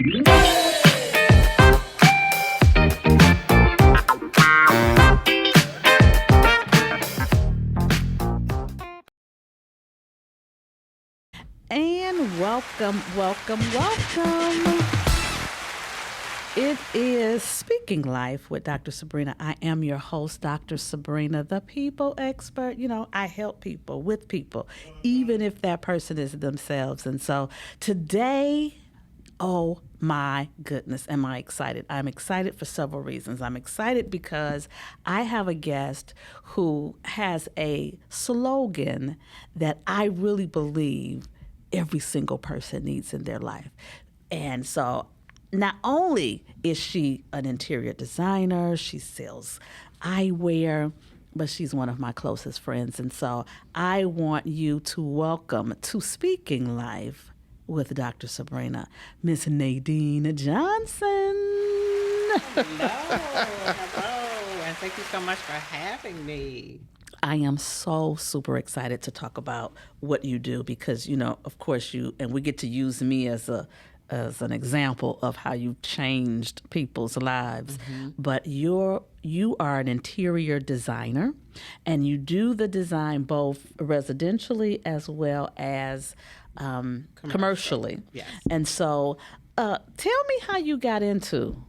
And welcome. It is Speaking Life with Dr. Sabrina. I am your host, Dr. Sabrina, the people expert. You know, I help people with people, even if that person is themselves. And so today, oh my goodness, am I excited? I'm excited for several reasons. I'm excited because I have a guest who has a slogan that I really believe every single person needs in their life. And so not only is she an interior designer, she sells eyewear, but she's one of my closest friends. And so I want you to welcome to Speaking Life with Dr. Sabrina, Miss Nadeine Johnson. Hello, and thank you so much for having me. I am so super excited to talk about what you do because, you know, of course and we get to use me as an example of how you've changed people's lives. Mm-hmm. But you are an interior designer, and you do the design both residentially as well as commercially. Yes. And so tell me how you got into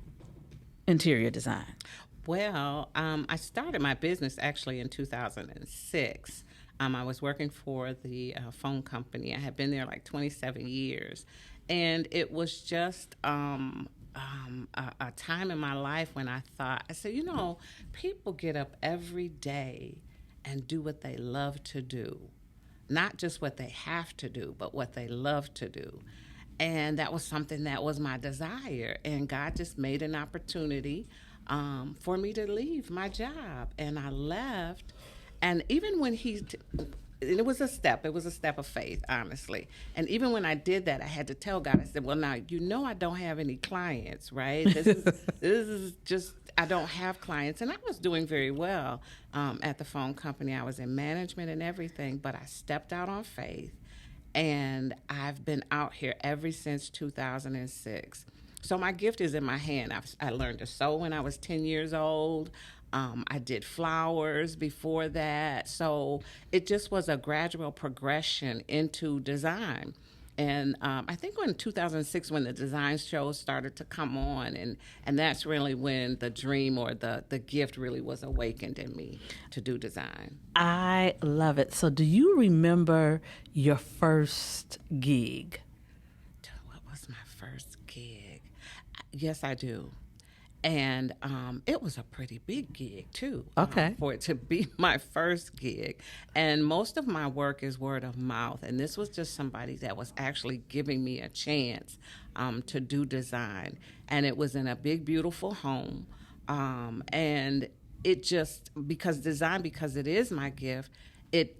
interior design. Well, I started my business actually in 2006. I was working for the phone company. I had been there like 27 years. And it was just a time in my life when I said, you know, people get up every day and do what they love to do. Not just what they have to do, but what they love to do. And that was something that was my desire. And God just made an opportunity for me to leave my job. And I left. And even when it was a step of faith, honestly. And even when I did that, I had to tell God, I said, well, now, you know, I don't have any clients, right? This is just, I don't have clients. And I was doing very well at the phone company. I was in management and everything, but I stepped out on faith. And I've been out here ever since 2006. So my gift is in my hand. I learned to sew when I was 10 years old. I did flowers before that. So it just was a gradual progression into design. And I think in 2006 when the design shows started to come on, and that's really when the dream or the gift really was awakened in me to do design. I love it. So do you remember your first gig? What was my first gig? Yes, I do. And it was a pretty big gig, too, okay, for it to be my first gig. And most of my work is word of mouth. And this was just somebody that was actually giving me a chance to do design. And it was in a big, beautiful home. And it just, because it is my gift,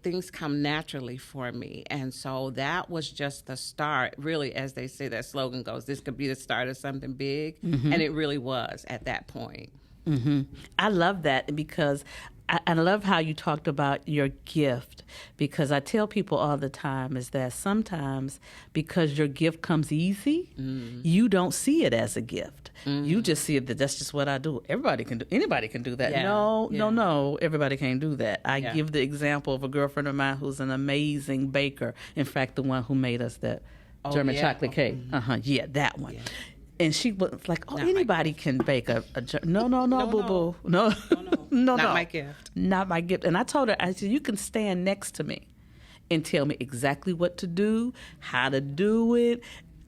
things come naturally for me. And so that was just the start. Really, as they say, that slogan goes, this could be the start of something big. Mm-hmm. And it really was at that point. Mm-hmm. I love that because I love how you talked about your gift, because I tell people all the time is that sometimes because your gift comes easy, you don't see it as a gift. You just see it that that's just what I do. Anybody can do that. Yeah. No, everybody can't do that. I give the example of a girlfriend of mine who's an amazing baker. In fact, the one who made us that German chocolate cake. Mm-hmm. That one. Yeah. And she was like, anybody can bake a no, boo-boo. No. Not my gift. Not my gift. And I told her, I said, you can stand next to me and tell me exactly what to do, how to do it,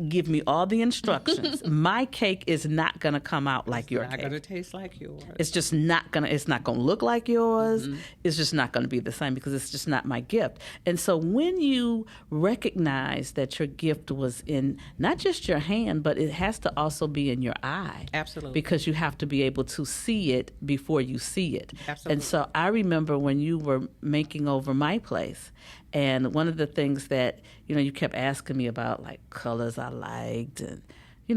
give me all the instructions. My cake is not going to come out like your cake. It's not going to taste like yours. It's just not going to, it's not going to look like yours. Mm-hmm. It's just not going to be the same because it's just not my gift. And so when you recognize that your gift was in not just your hand, but it has to also be in your eye. Absolutely. Because you have to be able to see it before you see it. Absolutely. And so I remember when you were making over my place, and one of the things that, you kept asking me about, like, colors I liked and,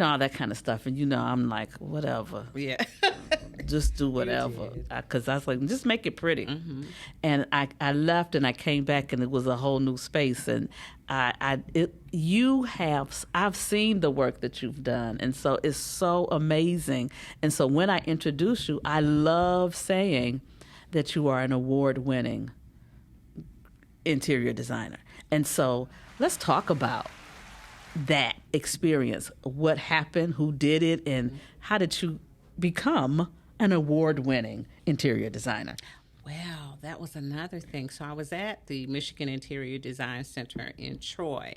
all that kind of stuff. And, I'm like, whatever. Yeah. just do whatever. Because I was like, just make it pretty. And I left and I came back and it was a whole new space. And I've seen the work that you've done. And so it's so amazing. And so when I introduce you, I love saying that you are an award-winning interior designer. And so let's talk about that experience. What happened, who did it, and how did you become an award-winning interior designer? Well, that was another thing. So I was at the Michigan Interior Design Center in Troy,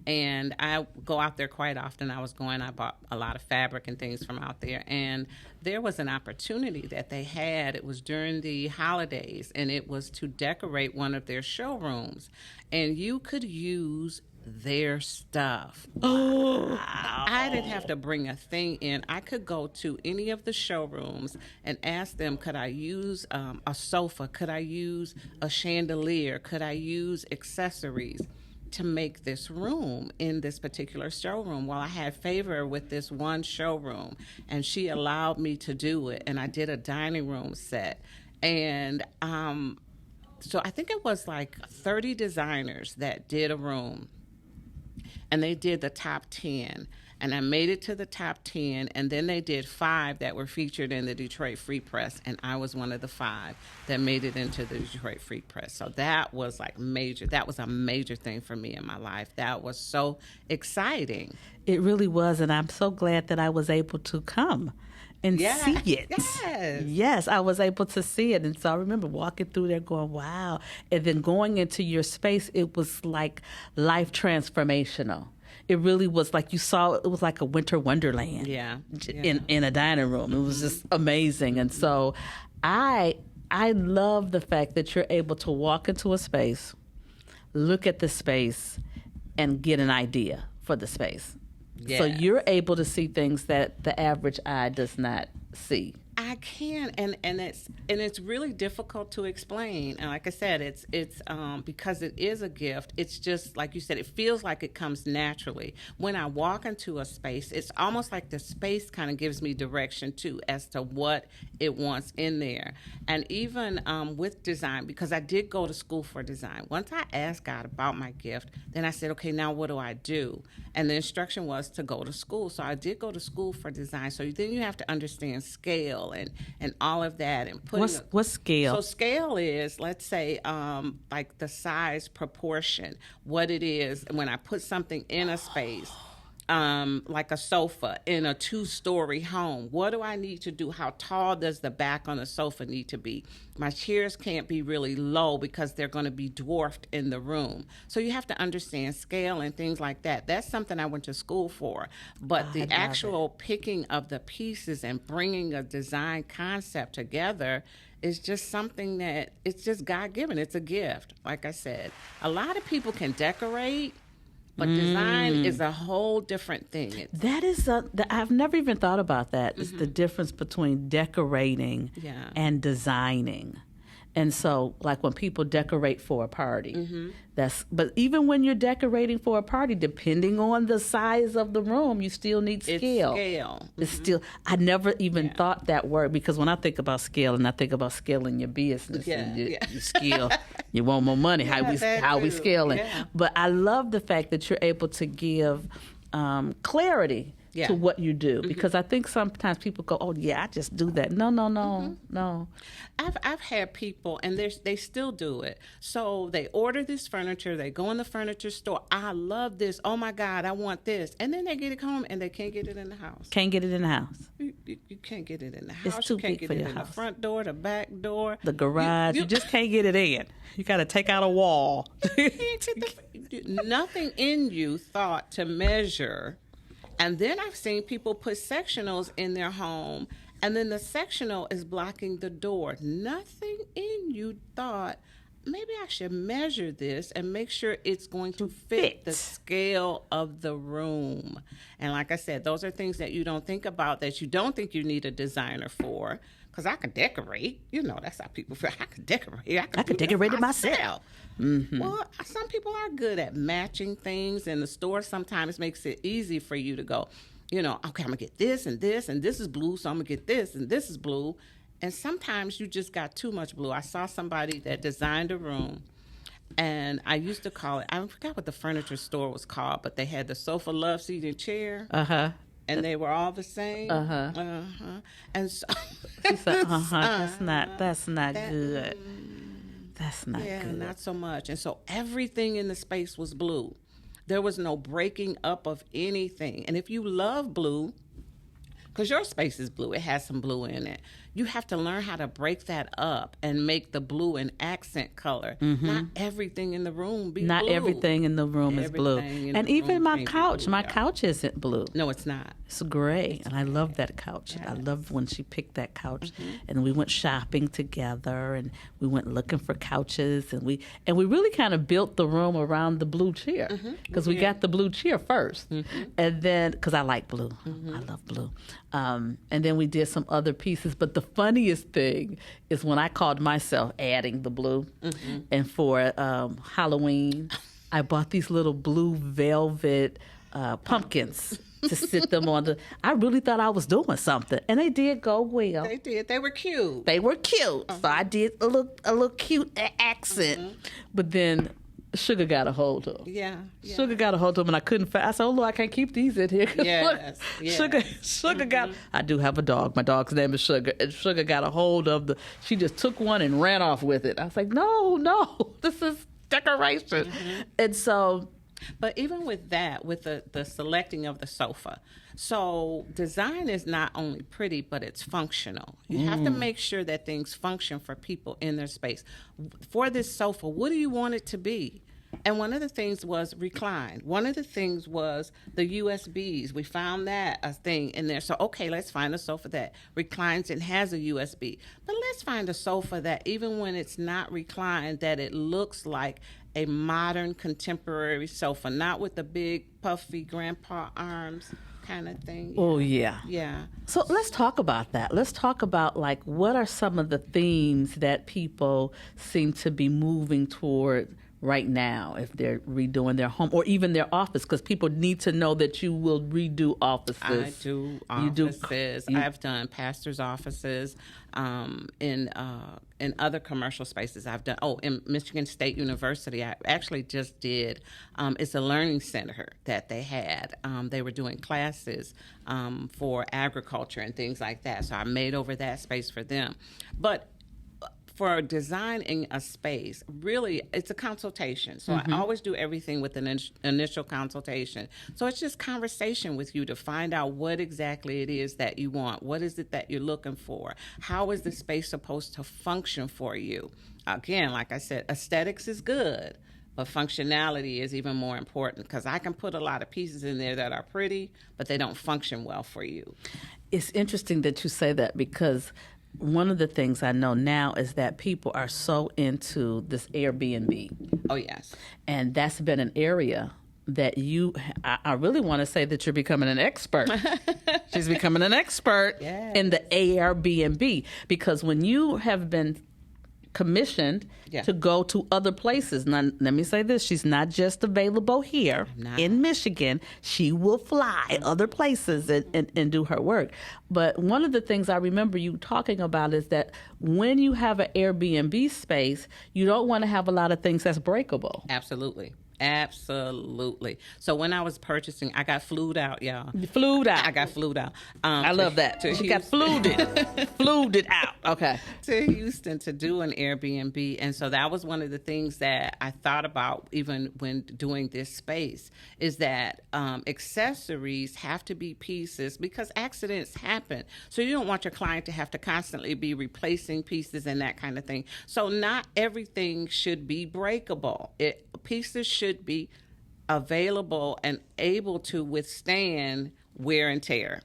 and I go out there quite often. I bought a lot of fabric and things from out there, and there was an opportunity that they had. It was during the holidays, and it was to decorate one of their showrooms, and you could use their stuff. Oh, I didn't have to bring a thing in. I could go to any of the showrooms and ask them, could I use a sofa? Could I use a chandelier? Could I use accessories to make this room in this particular showroom? Well, I had favor with this one showroom, and she allowed me to do it, and I did a dining room set. And so I think it was like 30 designers that did a room. And they did the top 10, and I made it to the top 10, and then they did 5 that were featured in the Detroit Free Press, and I was one of the 5 that made it into the Detroit Free Press. So that was like major. That was a major thing for me in my life. That was so exciting. it really was, and I'm so glad that I was able to come and see it. Yes, I was able to see it. And so I remember walking through there going, wow. And then going into your space, it was like life transformational. It really was like you saw, it was like a winter wonderland in a dining room. It was just amazing. And so I love the fact that you're able to walk into a space, look at the space, and get an idea for the space. So you're able to see things that the average eye does not see. I can, and it's really difficult to explain. And like I said, it's because it is a gift. It's just like you said, it feels like it comes naturally. When I walk into a space, it's almost like the space kind of gives me direction too as to what it wants in there. And even with design, because I did go to school for design. Once I asked God about my gift, then I said, okay, now what do I do? And the instruction was to go to school. So I did go to school for design. So then you have to understand scale and all of that, and what's scale? So scale is, let's say, like the size proportion, what it is when I put something in a space, like a sofa in a 2-story home. What do I need to do? How tall does the back on the sofa need to be? My chairs can't be really low because they're going to be dwarfed in the room. So you have to understand scale and things like that. That's something I went to school for. But the actual picking of the pieces and bringing a design concept together is just something that it's just God-given. It's a gift. Like I said, a lot of people can decorate, but design is a whole different thing. I've never even thought about that. It's the difference between decorating and designing. And so, like when people decorate for a party, but even when you're decorating for a party, depending on the size of the room, you still need scale. It's scale. It's still. I never even thought that word, because when I think about scale, and I think about scaling your business, and you scale, you want more money. How we scaling? But I love the fact that you're able to give clarity to what you do, because I think sometimes people go, oh yeah, I just do that. No. I've had people, and they still do it. So they order this furniture, they go in the furniture store, I love this, oh my God, I want this. And then they get it home and they can't get it in the house. Can't get it in the house. You can't get it in the house. It's too you can't big get for it your in house. The front door, the back door. The garage. You just can't get it in. You got to take out a wall. Nothing in you thought to measure. And then I've seen people put sectionals in their home, and then the sectional is blocking the door. Nothing in you thought, maybe I should measure this and make sure it's going to fit the scale of the room. And like I said, those are things that you don't think about, that you don't think you need a designer for. Because I can decorate. You know, that's how people feel. I can decorate. I can decorate it myself. Well, some people are good at matching things, and the store sometimes makes it easy for you to go, Okay, I'm gonna get this and this, and this is blue, so I'm gonna get this and this is blue. And sometimes you just got too much blue. I saw somebody that designed a room, and I used to call it, I forgot what the furniture store was called, but they had the sofa, love seat, and chair. Uh-huh. And they were all the same. Uh-huh. And so She said, that's not good. That's not yeah, good. not so much. And so everything in the space was blue. There was no breaking up of anything. And if you love blue, because your space is blue, it has some blue in it, you have to learn how to break that up and make the blue an accent color. Not everything in the room be Not blue. everything in the room is blue. Everything in And the even room my can't be couch, blue, my yeah. couch isn't blue. No, it's not. It's gray, and I love that couch. Yes. I love when she picked that couch, and we went shopping together, and we went looking for couches, and we really kind of built the room around the blue chair because we got the blue chair first, and then because I like blue, I love blue, and then we did some other pieces. But the funniest thing is when I called myself adding the blue, and for Halloween, I bought these little blue velvet pumpkins to sit them on the. I really thought I was doing something, and they did go well. They did. They were cute. They were cute, so I did a little cute accent. But then Sugar got a hold of them. Yeah. Sugar got a hold of them, and I couldn't find. I said, "Oh Lord, I can't keep these in here." Yes. Sugar got. I do have a dog. My dog's name is Sugar, and Sugar got a hold of the. She just took one and ran off with it. I was like, "No, this is decoration," and so. But even with that, with the selecting of the sofa, so design is not only pretty, but it's functional. You have to make sure that things function for people in their space. For this sofa, what do you want it to be? And one of the things was recline. One of the things was the USBs. We found that a thing in there. So, okay, let's find a sofa that reclines and has a USB. But let's find a sofa that even when it's not reclined, that it looks like a modern contemporary sofa, not with the big puffy grandpa arms kind of thing. Oh, yeah. Yeah. So let's talk about that. Let's talk about, like, what are some of the themes that people seem to be moving toward right now if they're redoing their home or even their office, because people need to know that you will redo offices. I do offices. I've done pastors' offices in other commercial spaces. I've done, in Michigan State University, I actually just did, it's a learning center that they had. They were doing classes for agriculture and things like that. So I made over that space for them. But for designing a space, really, it's a consultation. So I always do everything with an initial consultation. So it's just conversation with you to find out what exactly it is that you want. What is it that you're looking for? How is the space supposed to function for you? Again, like I said, aesthetics is good, but functionality is even more important because I can put a lot of pieces in there that are pretty, but they don't function well for you. It's interesting that you say that because one of the things I know now is that people are so into this Airbnb. Oh, yes. And that's been an area that I really want to say that you're becoming an expert. She's becoming an expert in the Airbnb because when you have been commissioned to go to other places. Now, let me say this. She's not just available here in Michigan. She will fly other places and do her work. But one of the things I remember you talking about is that when you have an Airbnb space, you don't want to have a lot of things that's breakable. Absolutely. So when I was purchasing, I got flued out, y'all. Flued out. I got flued out. I love that. She got flued out. Okay. To Houston to do an Airbnb. And so that was one of the things that I thought about even when doing this space is that accessories have to be pieces because accidents happen. So you don't want your client to have to constantly be replacing pieces and that kind of thing. So not everything should be breakable. Pieces should be available and able to withstand wear and tear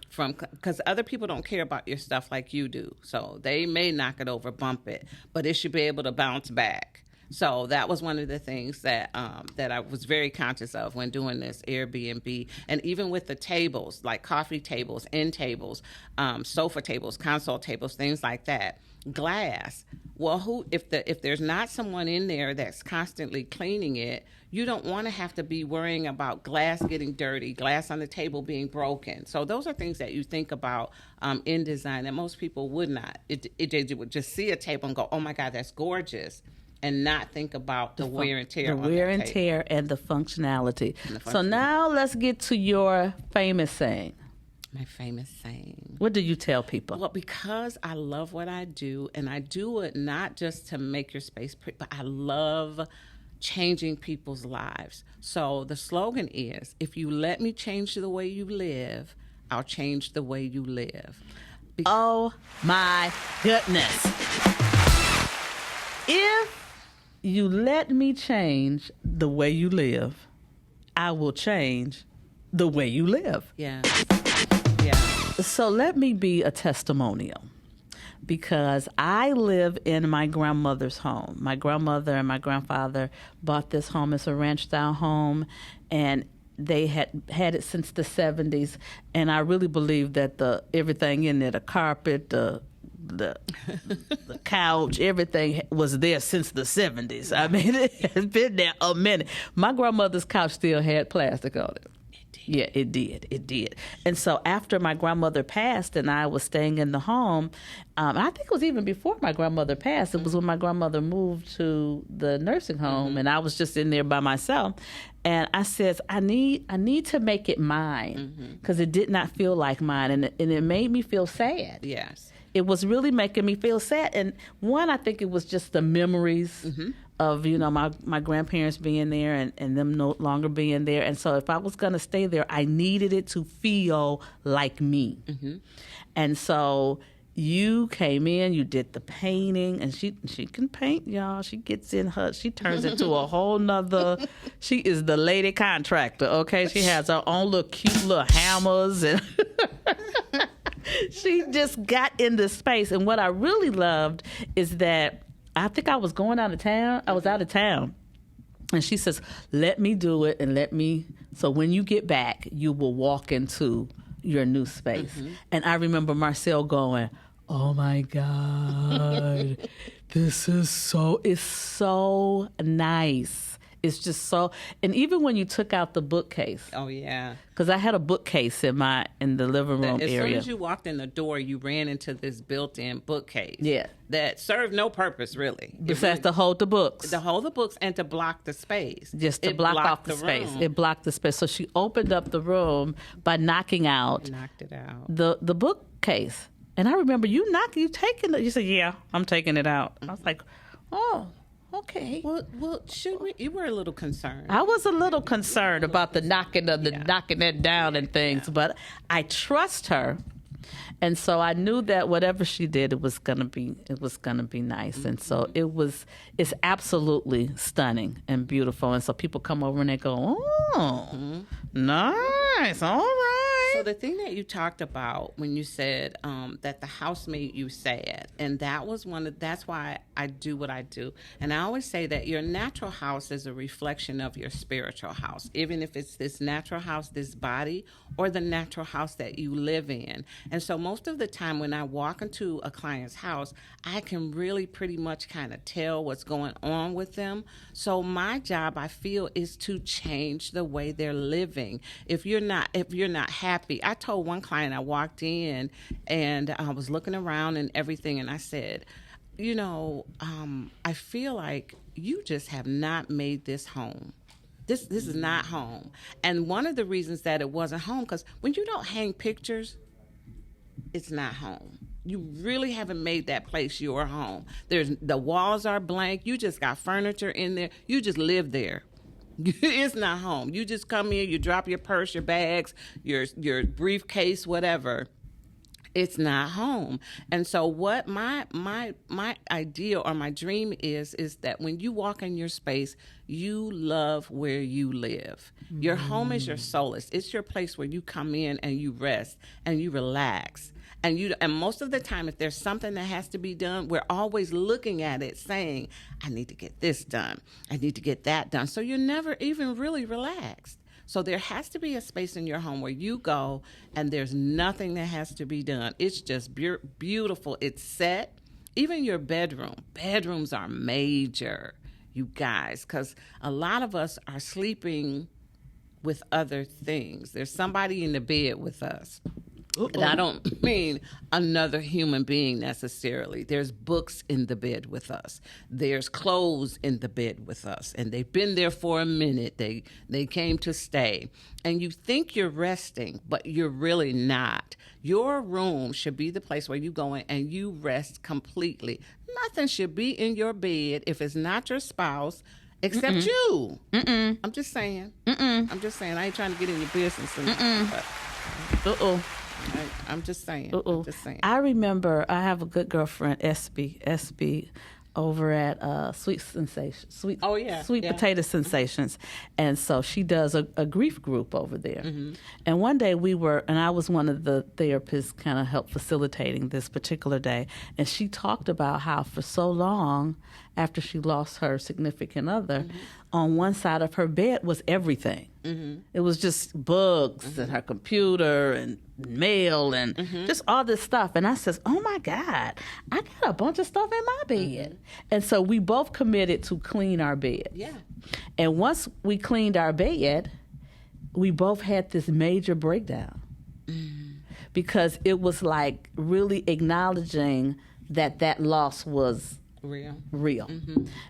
because other people don't care about your stuff like you do. So they may knock it over, bump it, but it should be able to bounce back. So that was one of the things that I was very conscious of when doing this Airbnb. And even with the tables, like coffee tables, end tables, sofa tables, console tables, things like that, glass. Well, if there's not someone in there that's constantly cleaning it, you don't want to have to be worrying about glass getting dirty, glass on the table being broken. So those are things that you think about in design that most people would not. They would just see a table and go, "Oh my God, that's gorgeous," and not think about the wear and tear. The wear and tear and the functionality. So now let's get to your famous saying. My famous saying. What do you tell people? Well, because I love what I do, and I do it not just to make your space pretty, but I love changing people's lives. So the slogan is, if you let me change the way you live, I'll change the way you live. Oh my goodness. If you let me change the way you live, I will change the way you live. Yeah. So let me be a testimonial, because I live in my grandmother's home. My grandmother and my grandfather bought this home. It's a ranch-style home, and they had it since the 70s. And I really believe that everything in there, the carpet, the couch, everything was there since the 70s. I mean, it has been there a minute. My grandmother's couch still had plastic on it. Yeah, it did. It did. And so after my grandmother passed and I was staying in the home, I think it was even before my grandmother passed. It was when my grandmother moved to the nursing home, and I was just in there by myself. And I said, I need to make it mine, because it did not feel like mine, and it made me feel sad. Yes. It was really making me feel sad. And one, I think it was just the memories of, my grandparents being there and them no longer being there. And so if I was going to stay there, I needed it to feel like me. And so you came in, you did the painting, and she can paint, y'all. She gets in she turns into a whole nother, she is the lady contractor, okay? She has her own little cute little hammers, and she just got in the space. And what I really loved is that I think I was going out of town. I was out of town. And she says, let me do it, and so when you get back, you will walk into your new space. And I remember Marcel going, oh my God, it's so nice. It's just so, and even when you took out the bookcase. Oh yeah. Because I had a bookcase in the living room area. As soon as you walked in the door, you ran into this built-in bookcase. Yeah. That served no purpose really. Besides to hold the books. To hold the books and to block the space. Just to block off the space. It blocked the space. So she opened up the room by knocking out. Knocked it out. The bookcase. And I remember you taking it. You said, yeah, I'm taking it out. I was like, oh. Okay. Well, you were a little concerned. I was a little concerned about the knocking it down and things, but I trust her, and so I knew that whatever she did, it was gonna be nice, and so it's absolutely stunning and beautiful, and so people come over and they go, oh, nice, all right. So the thing that you talked about when you said that the house made you sad, and that's why I do what I do. And I always say that your natural house is a reflection of your spiritual house, even if it's this natural house, this body, or the natural house that you live in. And so most of the time when I walk into a client's house, I can really pretty much kind of tell what's going on with them. So my job, I feel, is to change the way they're living. If you're not happy, I told one client, I walked in and I was looking around and everything, and I said, I feel like you just have not made this home. This is not home. And one of the reasons that it wasn't home, because when you don't hang pictures, it's not home. You really haven't made that place your home. The walls are blank. You just got furniture in there. You just live there. It's not home. You just come in, you drop your purse, your bags, your briefcase, whatever. It's not home. And so what my idea or my dream is that when you walk in your space, you love where you live. Your home is your solace. It's your place where you come in and you rest and you relax. And most of the time, if there's something that has to be done, we're always looking at it saying, I need to get this done. I need to get that done. So you're never even really relaxed. So there has to be a space in your home where you go and there's nothing that has to be done. It's just beautiful. It's set. Even your bedroom. Bedrooms are major, you guys, because a lot of us are sleeping with other things. There's somebody in the bed with us. And I don't mean another human being necessarily. There's books in the bed with us. There's clothes in the bed with us. And they've been there for a minute. They came to stay. And you think you're resting, but you're really not. Your room should be the place where you go in and you rest completely. Nothing should be in your bed if it's not your spouse, except you. I'm just saying. I'm just saying. I ain't trying to get in your business. I'm just saying. I'm just saying. I remember I have a good girlfriend, SB, over at Sweet Potato Sensations, and so she does a grief group over there. And one day I was one of the therapists, kind of help facilitating this particular day, and she talked about how for so long after she lost her significant other, on one side of her bed was everything. It was just books and her computer and mail and just all this stuff. And I says, oh my God, I got a bunch of stuff in my bed. And so we both committed to clean our bed. Yeah. And once we cleaned our bed, we both had this major breakdown because it was like really acknowledging that loss was real.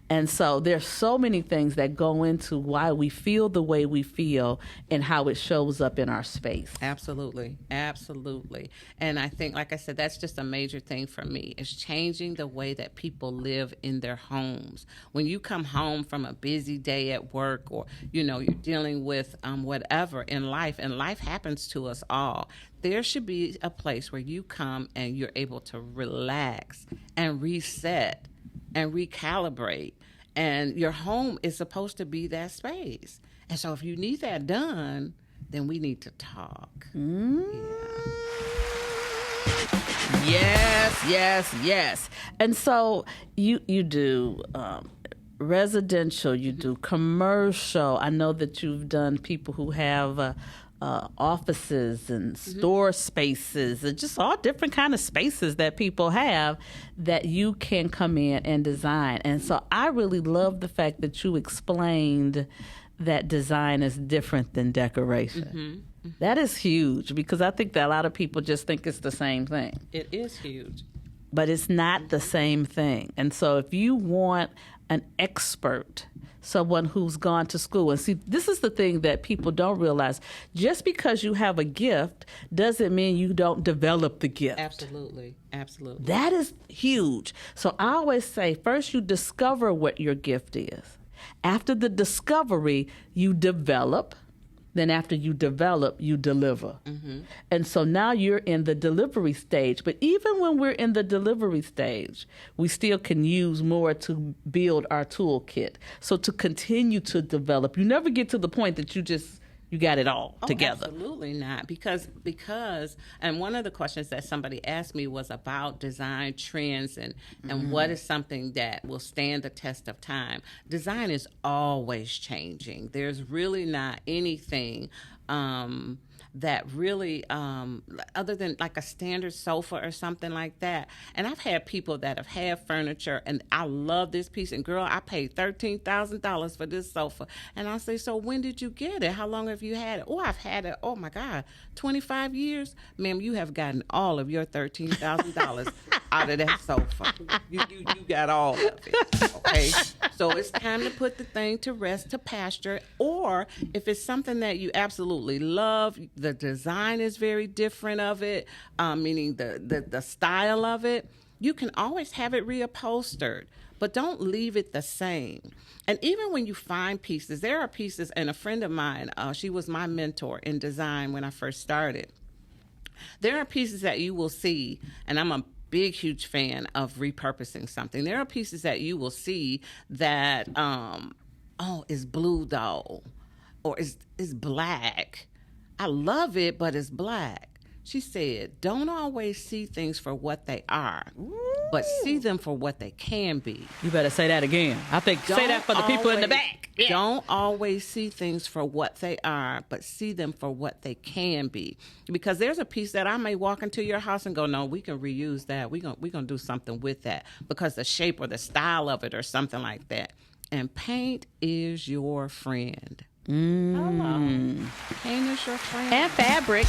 And so there's so many things that go into why we feel the way we feel and how it shows up in our space. Absolutely. And I think, like I said, that's just a major thing for me, is changing the way that people live in their homes. When you come home from a busy day at work, or you're dealing with whatever in life, and life happens to us all, there should be a place where you come and you're able to relax and reset and recalibrate. And your home is supposed to be that space. And so if you need that done, then we need to talk. Yes. And so you do residential, you do commercial. I know that you've done people who have offices and store spaces and just all different kind of spaces that people have that you can come in and design. And so I really love the fact that you explained that design is different than decoration. That is huge, because I think that a lot of people just think it's the same thing. It is huge. But it's not the same thing. And so if you want an expert, someone who's gone to school, and see, this is the thing that people don't realize. Just because you have a gift doesn't mean you don't develop the gift. Absolutely. That is huge. So I always say, first you discover what your gift is. After the discovery, you develop. Then after you develop, you deliver. And so now you're in the delivery stage. But even when we're in the delivery stage, we still can use more to build our toolkit. So to continue to develop, you never get to the point that you got it all together. Absolutely not. Because and one of the questions that somebody asked me was about design trends and what is something that will stand the test of time. Design is always changing. There's really not anything that really, other than like a standard sofa or something like that. And I've had people that have had furniture, and I love this piece, and girl, I paid $13,000 for this sofa. And I say, so when did you get it? How long have you had it? Oh, I've had it, oh my God, 25 years? Ma'am, you have gotten all of your $13,000 out of that sofa. You got all of it, okay? So it's time to put the thing to rest, to pasture. Or if it's something that you absolutely love, the design is very different of it, meaning the style of it, you can always have it reupholstered, but don't leave it the same. And even when you find pieces, there are pieces, and a friend of mine, she was my mentor in design when I first started. There are pieces that you will see, and I'm a big, huge fan of repurposing something. There are pieces that you will see that, is blue though, or is black. I love it, but it's black. She said, don't always see things for what they are. but see them for what they can be. You better say that again. I think say that for the people in the back. Yeah. Don't always see things for what they are, but see them for what they can be. Because there's a piece that I may walk into your house and go, no, we can reuse that. We're gonna do something with that because the shape or the style of it or something like that. And paint is your friend. Mm. Paint is your friend. And fabric.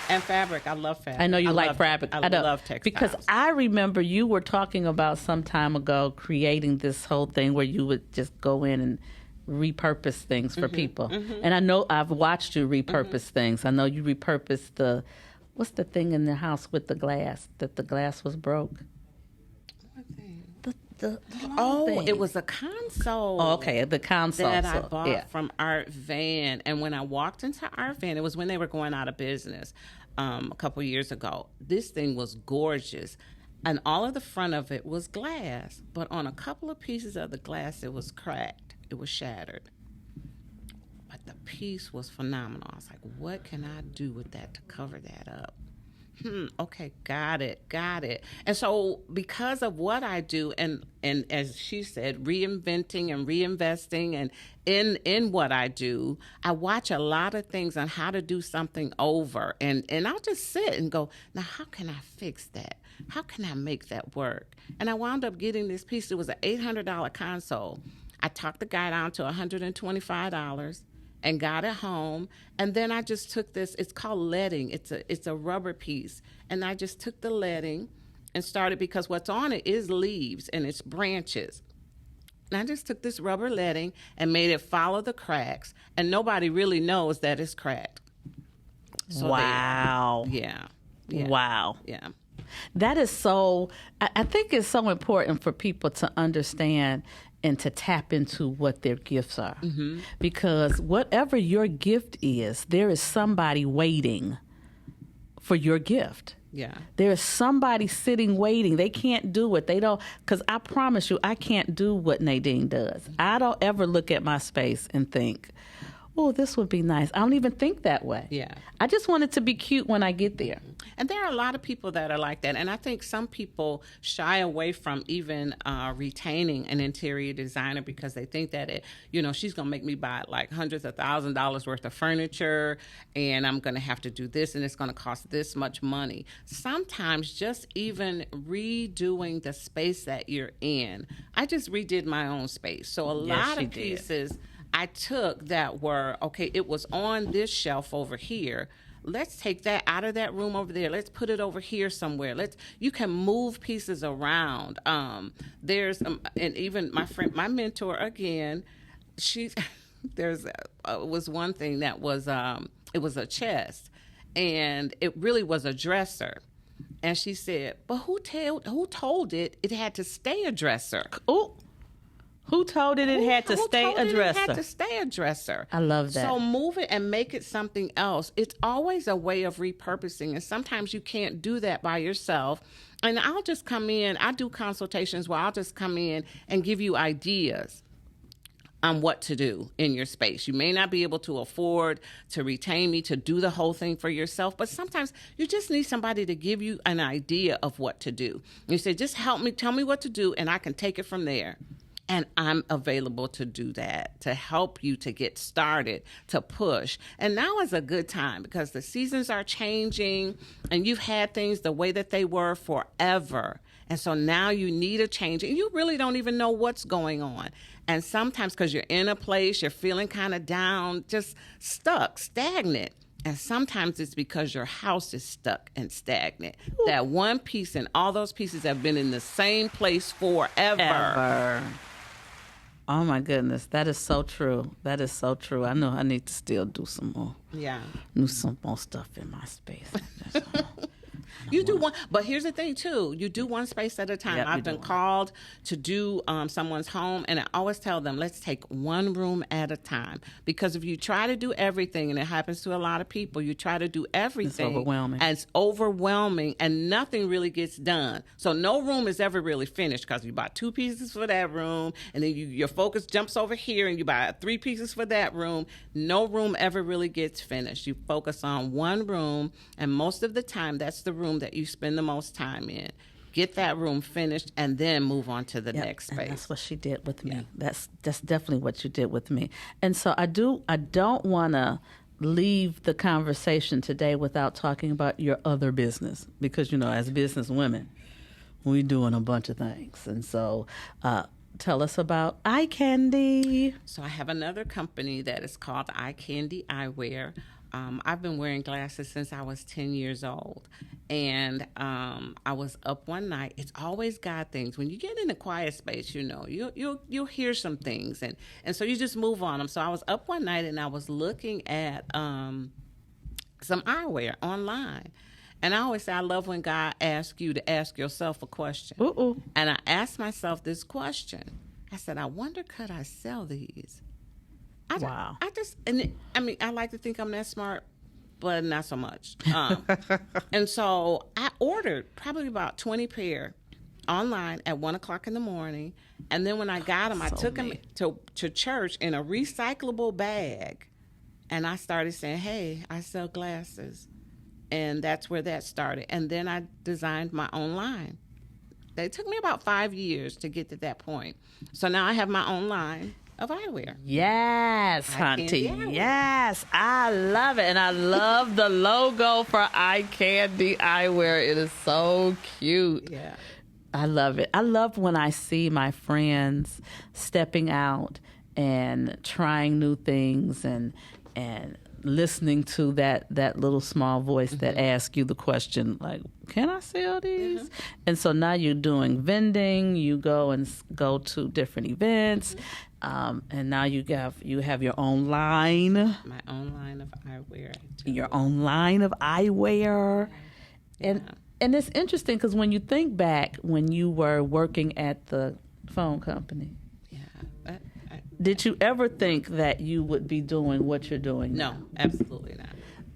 And fabric. I love fabric. I know you like fabric. I love textiles. Because I remember you were talking about some time ago creating this whole thing where you would just go in and repurpose things for people. Mm-hmm. And I know I've watched you repurpose things. I know you repurposed what's the thing in the house with the glass, that the glass was broke? What thing? The thing. It was a console. Oh, okay, the console that I bought from Art Van. And when I walked into Art Van, it was when they were going out of business a couple years ago. This thing was gorgeous. And all of the front of it was glass. But on a couple of pieces of the glass, it was cracked. It was shattered. But the piece was phenomenal. I was like, what can I do with that to cover that up? Okay, got it. And so because of what I do, and as she said, reinventing and reinvesting, and in what I do, I watch a lot of things on how to do something over. And I'll just sit and go, now how can I fix that? How can I make that work? And I wound up getting this piece. It was an $800 console. I talked the guy down to $125. And got it home, and then I just took this. It's called leading. It's a rubber piece, and I just took the leading and started, because what's on it is leaves and it's branches. And I just took this rubber leading and made it follow the cracks, and nobody really knows that it's cracked. So wow. Yeah. Wow. Yeah. That is so. I think it's so important for people to understand and to tap into what their gifts are. Mm-hmm. Because whatever your gift is, there is somebody waiting for your gift. Yeah. There is somebody sitting waiting. They can't do it. They don't, because I promise you, I can't do what Nadeine does. I don't ever look at my space and think, oh, this would be nice. I don't even think that way. Yeah. I just want it to be cute when I get there. And there are a lot of people that are like that. And I think some people shy away from even retaining an interior designer because they think that she's going to make me buy like hundreds of $1,000s worth of furniture, and I'm going to have to do this, and it's going to cost this much money. Sometimes just even redoing the space that you're in. I just redid my own space. So a lot of pieces I took that were, okay, it was on this shelf over here. Let's take that out of that room over there. Let's put it over here somewhere. You can move pieces around. There's, and even my mentor again, was one thing that was, it was a chest, and it really was a dresser. And she said, but who told it had to stay a dresser? Oh. Who told it had to stay a dresser? It had to stay a dresser. I love that. So move it and make it something else. It's always a way of repurposing, and sometimes you can't do that by yourself. And I'll just come in. I do consultations where I'll just come in and give you ideas on what to do in your space. You may not be able to afford to retain me to do the whole thing for yourself, but sometimes you just need somebody to give you an idea of what to do. You say, just help me, tell me what to do, and I can take it from there. And I'm available to do that, to help you to get started, to push. And now is a good time because the seasons are changing and you've had things the way that they were forever. And so now you need a change and you really don't even know what's going on. And sometimes because you're in a place, you're feeling kind of down, just stuck, stagnant. And sometimes it's because your house is stuck and stagnant. Ooh. That one piece and all those pieces have been in the same place forever. Oh, my goodness. That is so true. That is so true. I know I need to still do some more. Yeah. Do some more stuff in my space. You do one, but here's the thing too. You do one space at a time. Yep, I've been called to do someone's home, and I always tell them, let's take one room at a time. Because if you try to do everything, and it happens to a lot of people, you try to do everything. It's overwhelming. And it's overwhelming, and nothing really gets done. So no room is ever really finished because you buy 2 pieces for that room, and then your focus jumps over here, and you buy 3 pieces for that room. No room ever really gets finished. You focus on one room, and most of the time, that's the room that you spend the most time in. get that room finished, and then move on to the Yep, next and space. that's what she did with me. Yeah. That's definitely what you did with me. And so I don't want to leave the conversation today without talking about your other business, because as business women, we're doing a bunch of things. And so tell us about Eye Candy. So I have another company that is called Eye Candy Eyewear. I've been wearing glasses since I was 10 years old. And I was up one night. It's always God things. When you get in a quiet space, you'll hear some things. And so you just move on them. So I was up one night and I was looking at some eyewear online. And I always say, I love when God asks you to ask yourself a question. Ooh. And I asked myself this question. I said, I wonder, could I sell these? Wow. I like to think I'm that smart, but not so much. And so I ordered probably about 20 pair online at 1:00 in the morning. And then when I got them, I took them to church in a recyclable bag. And I started saying, hey, I sell glasses. And that's where that started. And then I designed my own line. It took me about 5 years to get to that point. So now I have my own line of eyewear. Yes, Eye Candy Hunty. Eyewear. Yes, I love it. And I love the logo for Eye Candy Eyewear. It is so cute. Yeah. I love it. I love when I see my friends stepping out and trying new things and listening to that little small voice that asks you the question, like, can I sell these? And so now you're doing vending. You go to different events, and now you have your own line. My own line of eyewear. Your own line of eyewear, and it's interesting because when you think back when you were working at the phone company. Did you ever think that you would be doing what you're doing now? No, absolutely not.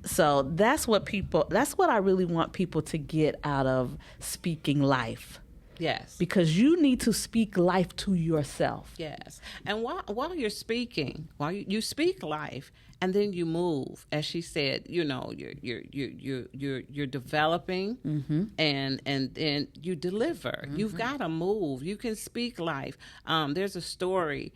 So that's what I really want people to get out of speaking life. Yes. Because you need to speak life to yourself. Yes. And while you're speaking, while you speak life, and then you move, as she said, you're developing, and then you deliver. You've got to move. You can speak life. There's a story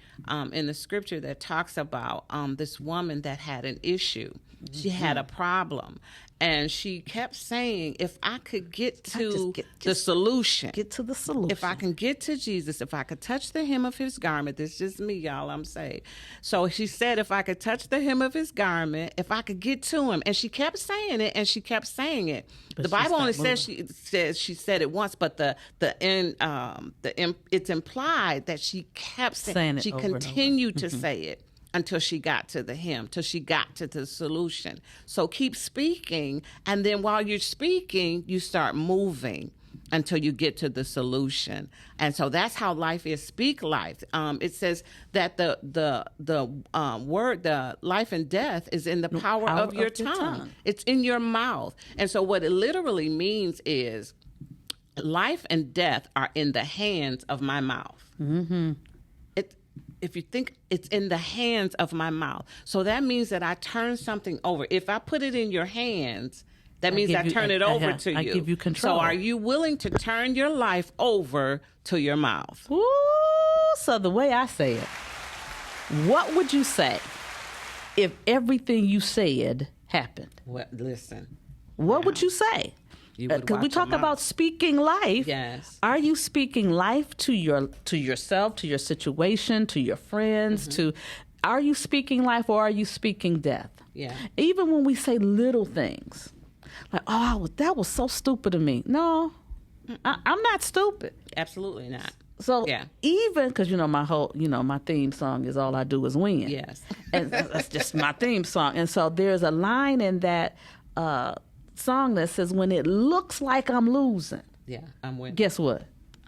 in the scripture that talks about this woman that had an issue. She had a problem. And she kept saying, if I could get to the solution. Get to the solution. If I can get to Jesus, if I could touch the hem of his garment, this is just me, y'all, I'm saved. So she said, if I could touch the hem of his garment, if I could get to him. And she kept saying it, and she kept saying it. But the Bible only says she said it once, but it's implied that she kept saying it. She continued to say it until she got to the hem, till she got to the solution. So keep speaking, and then while you're speaking, you start moving until you get to the solution. And so that's how life is. Speak life. It says that the word, the life and death, is in the power of your tongue. It's in your mouth. And so what it literally means is life and death are in the hands of my mouth. If you think, it's in the hands of my mouth. So that means that I turn something over. If I put it in your hands, that means I turn it over to you. I give you control. So are you willing to turn your life over to your mouth? Ooh, so the way I say it, what would you say if everything you said happened? Well, listen. What would you say? Because we talk about speaking life. Yes. Are you speaking life to yourself, to your situation, to your friends? Are you speaking life, or are you speaking death? Yeah. Even when we say little things, like, "Oh, that was so stupid of me." No, I'm not stupid. Absolutely not. So even because my theme song is "All I Do Is Win." Yes. And that's just my theme song. And so there's a line in that song that says, when it looks like I'm losing, I'm winning. Guess what?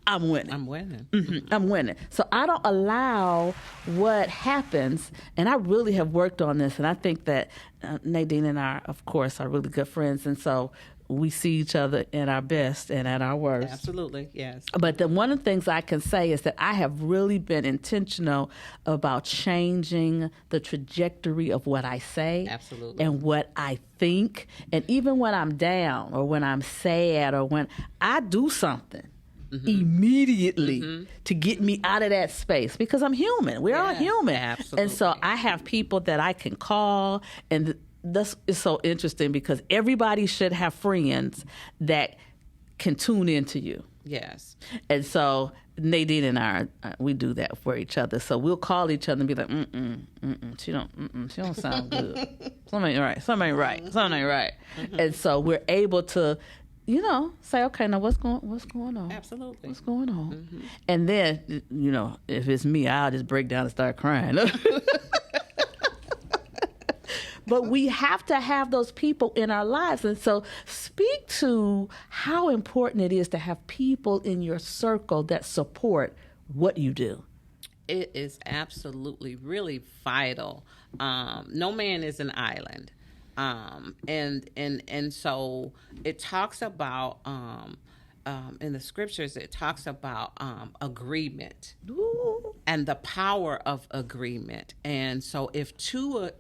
I'm winning. I'm winning. I'm winning. So I don't allow what happens, and I really have worked on this, and I think that Nadeine and I, of course, are really good friends, and so we see each other at our best and at our worst. Absolutely, yes. But one of the things I can say is that I have really been intentional about changing the trajectory of what I say. Absolutely. And what I think. And even when I'm down or when I'm sad or when I do something, immediately to get me out of that space, because I'm human. We're all human. Absolutely. And so I have people that I can call, and this is so interesting because everybody should have friends that can tune into you. Yes. And so Nadeine and I, we do that for each other. So we'll call each other and be like, she don't sound good. Something ain't right. And so we're able to, say, okay, now what's going on? Absolutely. What's going on? And then, if it's me, I'll just break down and start crying. But we have to have those people in our lives. And so speak to how important it is to have people in your circle that support what you do. It is absolutely really vital. No man is an island. And so it talks about, in the scriptures, it talks about agreement. Ooh. And the power of agreement. And so if two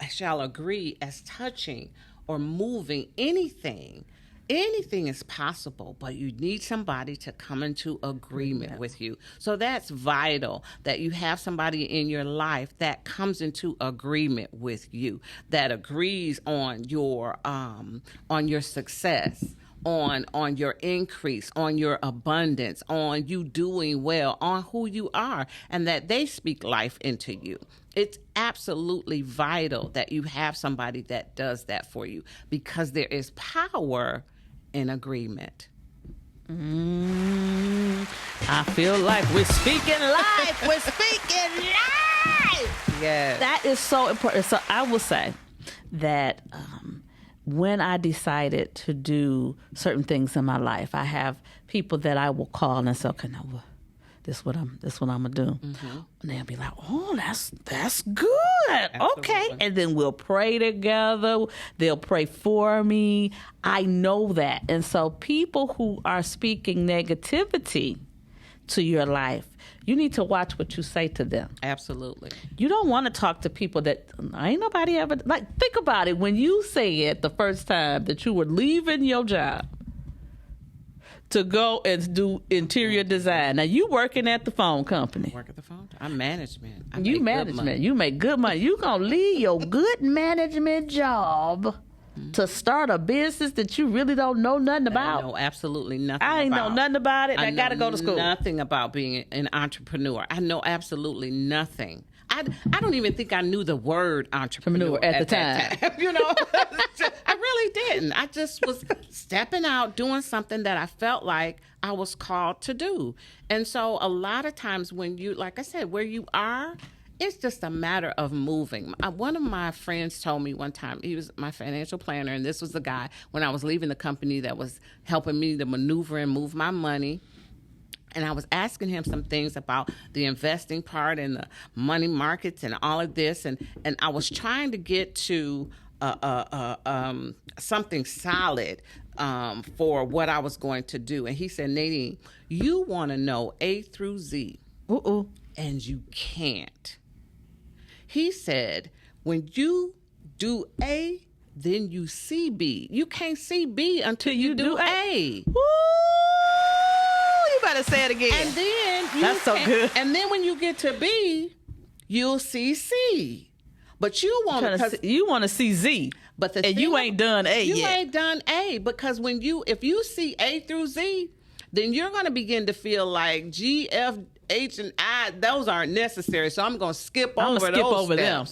shall agree as touching or moving anything is possible, but you need somebody to come into agreement with you. So that's vital, that you have somebody in your life that comes into agreement with you, that agrees on your success, on your increase, on your abundance, on you doing well, on who you are, and that they speak life into you. It's absolutely vital that you have somebody that does that for you, because there is power in agreement. I feel like we're speaking life. We're speaking life. Yes. That is so important. So I will say that when I decided to do certain things in my life, I have people that I will call and say, okay, now this what I'm gonna do. And they'll be like, oh, that's good. Absolutely. Okay. And then we'll pray together. They'll pray for me. I know that. And so people who are speaking negativity to your life, you need to watch what you say to them. Absolutely. You don't want to talk to people that ain't nobody ever, think about it. When you said the first time that you were leaving your job to go and do interior design. Now, you working at the phone company. Work at the phone. I'm management. You management. You make good money. You going to leave your good management job to start a business that you really don't know nothing about? I know absolutely nothing I ain't about. know nothing about it. I got to go to school. Nothing about being an entrepreneur. I know absolutely nothing. I don't even think I knew the word entrepreneur at the that time. I really didn't. I just was stepping out, doing something that I felt like I was called to do. And so a lot of times when you, like I said, where you are, it's just a matter of moving. One of my friends told me one time, he was my financial planner, and this was the guy when I was leaving the company that was helping me to maneuver and move my money. And I was asking him some things about the investing part and the money markets and all of this. And I was trying to get to something solid for what I was going to do. And he said, Nadeine, you want to know A through Z, and you can't. He said, when you do A, then you see B. You can't see B until you do A. Woo! You better say it again. And then that's so good. And then when you get to B, you'll see C. But you want to see Z. But you ain't done A yet. You ain't done A, because if you see A through Z, then you're going to begin to feel like G, F, H, and I, those aren't necessary. So I'm going to skip over them.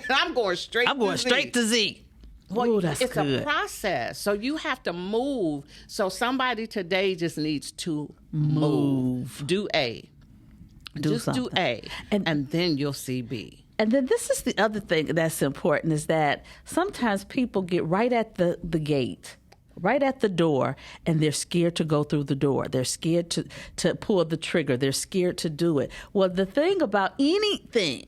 I'm going straight to Z. Well, ooh, that's it's good. A process. So you have to move. So somebody today just needs to move. Do A. Just do A. And then you'll see B. And then this is the other thing that's important, is that sometimes people get right at the gate, right at the door, and they're scared to go through the door. They're scared to pull the trigger. They're scared to do it. Well, the thing about anything,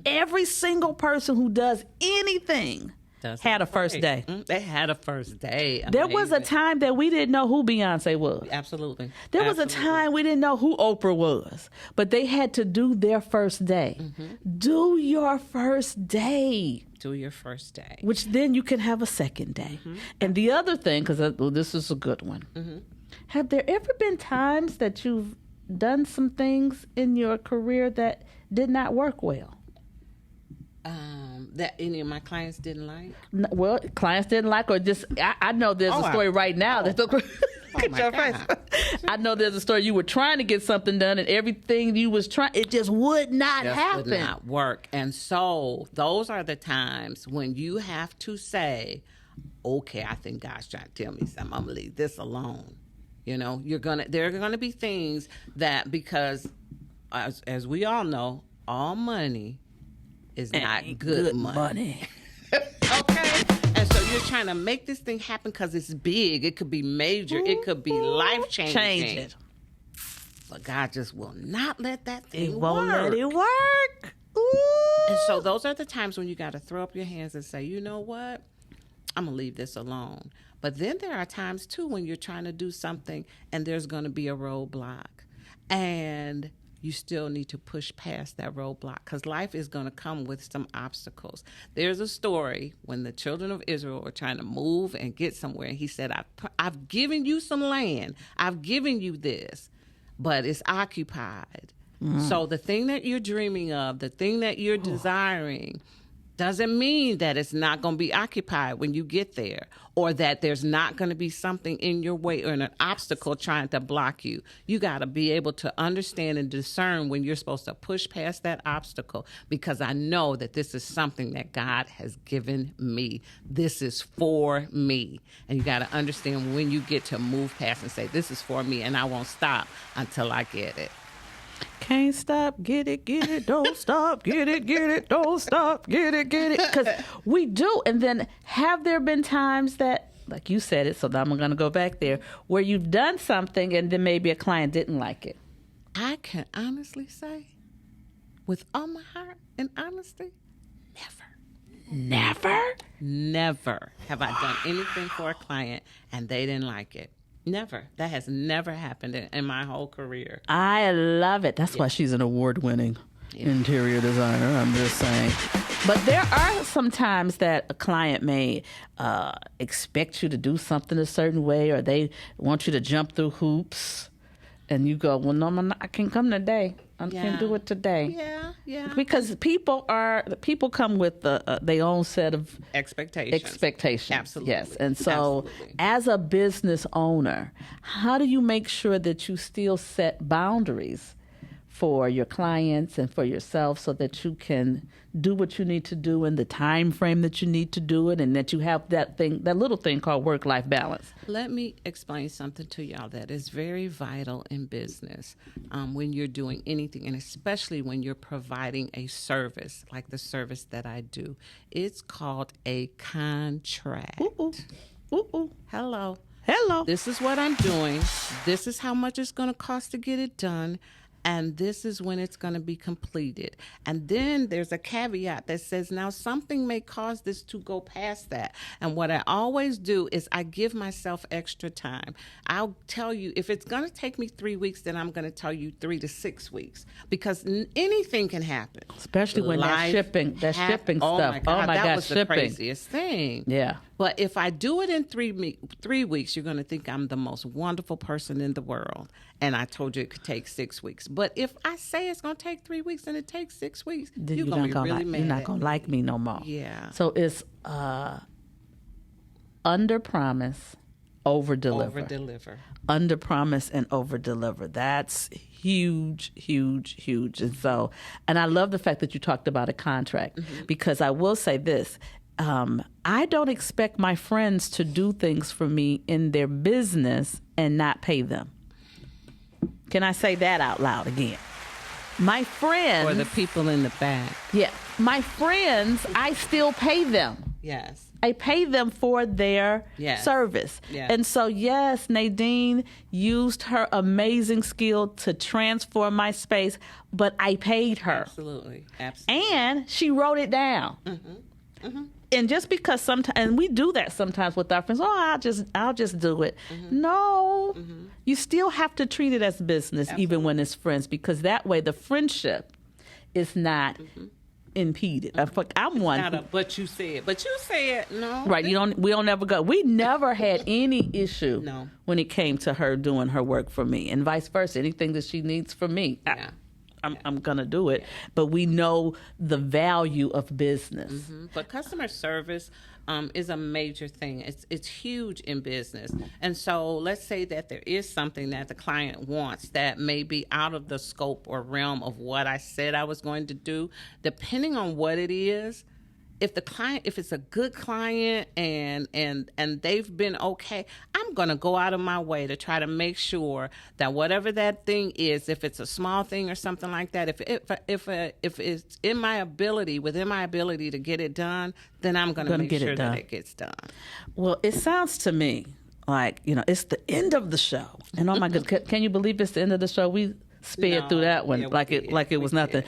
every single person who does anything had a first day. They had a first day. Amazing. There was a time that we didn't know who Beyonce was. Absolutely. There was a time we didn't know who Oprah was, but they had to do their first day. Do your first day. Do your first day. Which then you can have a second day. And the other thing, because this is a good one, Have there ever been times that you've done some things in your career that did not work well? That any of my clients didn't like? Well, clients didn't like, or just I know there's a story right now that's look at my your God. face. I know there's a story you were trying to get something done, and everything you was trying, it just would not happen. Would not work. And so those are the times when you have to say, okay, I think God's trying to tell me something. I'm gonna leave this alone. You know, there are gonna be things that, because as we all know, all money is not good money. Okay? And so you're trying to make this thing happen because it's big. It could be major. It could be life-changing. But God just will not let that thing work. It won't let it work. Ooh. And so those are the times when you got to throw up your hands and say, you know what? I'm going to leave this alone. But then there are times, too, when you're trying to do something and there's going to be a roadblock. And you still need to push past that roadblock, because life is going to come with some obstacles. There's a story when the children of Israel were trying to move and get somewhere. And he said, I've given you some land. I've given you this, but it's occupied. So the thing that you're dreaming of, the thing that you're desiring, doesn't mean that it's not going to be occupied when you get there, or that there's not going to be something in your way or an obstacle trying to block you. You got to be able to understand and discern when you're supposed to push past that obstacle, because I know that this is something that God has given me. This is for me. And you got to understand when you get to move past and say, this is for me, and I won't stop until I get it. Can't stop, get it, don't stop, get it, don't stop, get it. Because we do. And then have there been times that, like you said it, so now I'm going to go back there, where you've done something and then maybe a client didn't like it? I can honestly say, with all my heart and honesty, never have I done anything for a client and they didn't like it. Never. That has never happened in my whole career. I love it. That's why she's an award-winning interior designer, I'm just saying. But there are some times that a client may expect you to do something a certain way, or they want you to jump through hoops, and you go, well, no, I can't come today. I can't do it today. Yeah. Because people come with their own set of expectations. Absolutely. Yes. And so as a business owner, how do you make sure that you still set boundaries for your clients and for yourself, so that you can do what you need to do in the time frame that you need to do it, and that you have that little thing called work-life balance? Let me explain something to y'all that is very vital in business when you're doing anything, and especially when you're providing a service like the service that I do. It's called a contract. Ooh. Hello. This is what I'm doing. This is how much it's going to cost to get it done. And this is when it's going to be completed. And then there's a caveat that says, now something may cause this to go past that. And what I always do is I give myself extra time. I'll tell you, if it's going to take me 3 weeks, then I'm going to tell you 3 to 6 weeks, because anything can happen. Especially when that shipping stuff. Oh my God, that was shipping. The craziest thing. Yeah. But if I do it in 3 weeks, you're going to think I'm the most wonderful person in the world. And I told you it could take 6 weeks. But if I say it's going to take 3 weeks and it takes 6 weeks, then you're going to be really mad. You're not going to like me no more. Yeah. So it's under promise, over deliver. Under promise and over deliver. That's huge. And I love the fact that you talked about a contract, because I will say this. I don't expect my friends to do things for me in their business and not pay them. Can I say that out loud again? My friends... Or the people in the back. Yeah. My friends, I still pay them. Yes. I pay them for their service. Yes. And so, yes, Nadeine used her amazing skill to transform my space, but I paid her. Absolutely. And she wrote it down. And just because sometimes, and we do that sometimes with our friends, I'll just do it. No, you still have to treat it as business, even when it's friends, because that way the friendship is not unimpeded. I'm one. Not a, but you said no. Right. We don't ever go. We never had any issue No. when it came to her doing her work for me, and vice versa. Anything that she needs from me, Yeah. I'm gonna do it. But we know the value of business. Mm-hmm. But customer service is a major thing. It's huge in business. And so let's say that there is something that the client wants that may be out of the scope or realm of what I said I was going to do. Depending on what it is, if it's a good client and they've been okay, I'm going to go out of my way to try to make sure that whatever that thing is, if it's a small thing or something like that, if it's within my ability to get it done, then I'm going to make sure that it gets done. Well, it sounds to me like, it's the end of the show. And oh my goodness, can you believe it's the end of the show? We sped through that one like it was nothing.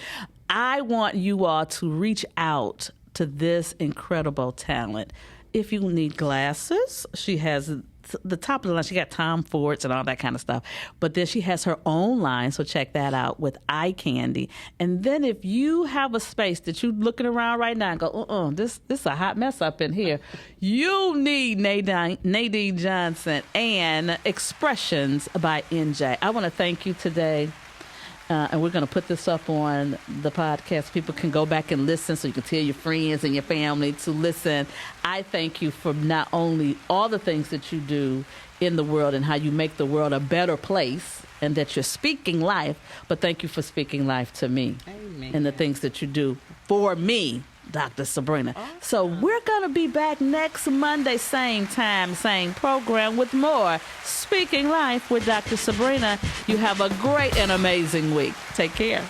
I want you all to reach out to this incredible talent. If you need glasses, she has the top of the line. She got Tom Fords and all that kind of stuff. But then she has her own line, so check that out with eye candy. And then if you have a space that you're looking around right now and go, this is a hot mess up in here, you need Nadeine Johnson and Expressions by NJ. I want to thank you today. And we're going to put this up on the podcast. People can go back and listen, so you can tell your friends and your family to listen. I thank you for not only all the things that you do in the world and how you make the world a better place and that you're speaking life, but thank you for speaking life to me. Amen. And the things that you do for me, Dr. Sabrina. Awesome. So we're going to be back next Monday, same time, same program with more Speaking Life with Dr. Sabrina. You have a great and amazing week. Take care.